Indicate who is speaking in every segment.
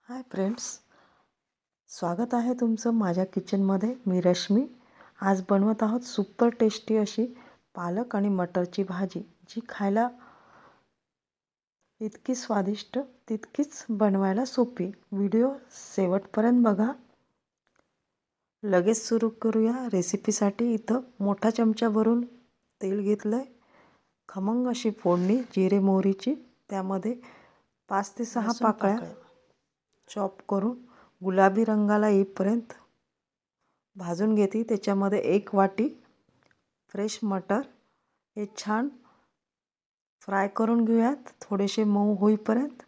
Speaker 1: Hi friends, स्वागत आहे तुमचं माझ्या किचनमध्ये. मी रश्मी. आज बनवत आहोत सुपर टेस्टी अशी पालक आणि मटरची भाजी, जी खायला इतकी स्वादिष्ट तितकीच बनवायला सोपी. व्हिडिओ शेवटपर्यंत बघा. लगेच सुरू करूया रेसिपीसाठी. इथं मोठा चमचा भरून तेल घेतलं आहे. खमंग अशी फोडणी जिरे मोहरीची, त्यामध्ये 5 ते 6 पाकळ्या चॉप करून गुलाबी रंगाला येईपर्यंत भाजून घेते. त्याच्यामध्ये 1 वाटी फ्रेश मटर हे छान फ्राय करून घेऊयात. थोडेसे मऊ होईपर्यंत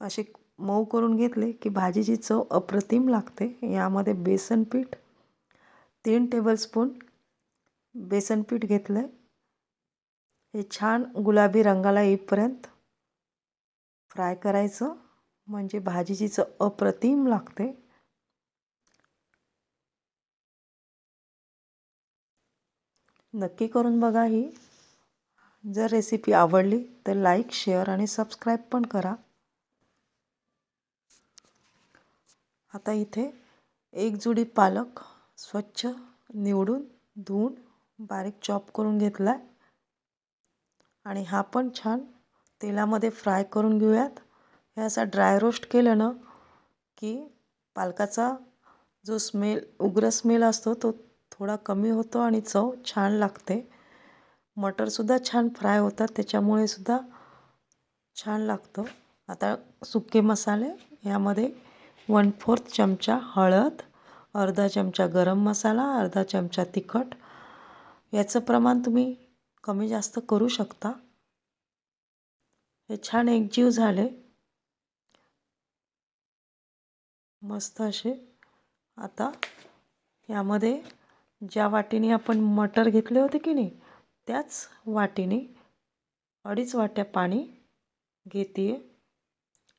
Speaker 1: असे मऊ करून घेतले की भाजीची चव अप्रतिम लागते. यामध्ये बेसन पीठ 3 टेबलस्पून बेसन पीठ घेतलं आहे. हे छान गुलाबी रंगाला येईपर्यंत फ्राय करायचं, म्हणजे भाजीची चव अप्रतिम लागते. नक्की करून बघा ही. जर रेसिपी आवडली तर लाईक, शेअर आणि सबस्क्राईब पण करा. आता इथे 1 जुडी पालक स्वच्छ निवडून धुवून बारीक चॉप करून घेतला आहे आणि हा पण छान तेलामध्ये फ्राय करून घेऊयात. हे असा ड्राय रोस्ट केलं ना की पालकाचा जो उग्र स्मेल असतो तो थोडा कमी होतो आणि चव छान लागते. मटरसुद्धा छान फ्राय होतात, त्याच्यामुळे सुद्धा छान लागतं. आता सुके मसाले, यामध्ये 1/4 चमचा हळद, अर्धा चमचा गरम मसाला, अर्धा चमचा तिखट. याचं प्रमाण तुम्ही कमी जास्त करू शकता. हे छान एकजीव झाले मस्त असे. आता यामध्ये ज्या वाटीने आपण मटर घेतले होते की नाही, त्याच वाटीने 2.5 वाट्या पाणी घेते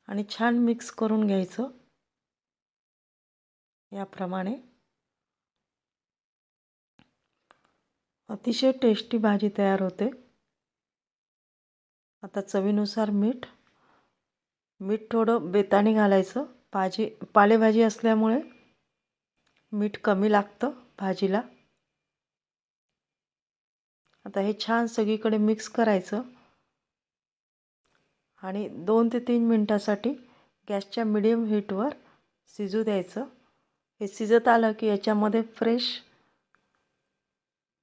Speaker 1: आणि छान मिक्स करून घ्यायचं. याप्रमाणे अतिशय टेस्टी भाजी तयार होते. आता चवीनुसार मीठ थोडं बेताने घालायचं. पालेभाजी असल्यामुळे मीठ कमी लागतं भाजीला. आता हे छान सगळीकडे मिक्स करायचं आणि 2 ते 3 मिनटासाठी गॅसच्या मीडियम हीटवर शिजू द्यायचं. हे शिजत आलं की याच्यामध्ये फ्रेश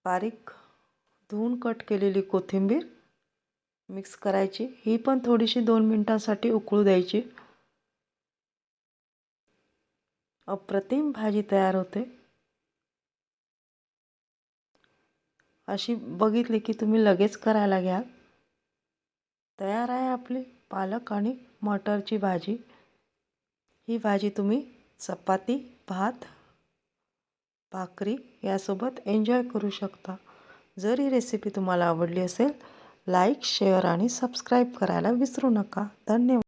Speaker 1: बारीक धुवून कट केलेली कोथिंबीर मिक्स करायची. ही पण थोडीशी 2 मिनटासाठी उकळू द्यायची. अप्रतिम भाजी तयार होते. अशी बघितली की तुम्ही लगेच करायला घ्या. तयार आहे आपली पालक आणि मटरची भाजी. ही भाजी तुम्ही चपाती, भात, भाकरी यासोबत एन्जॉय करू शकता. जर ही रेसिपी तुम्हाला आवडली असेल, लाईक, शेअर आणि सबस्क्राईब करायला विसरू नका. धन्यवाद.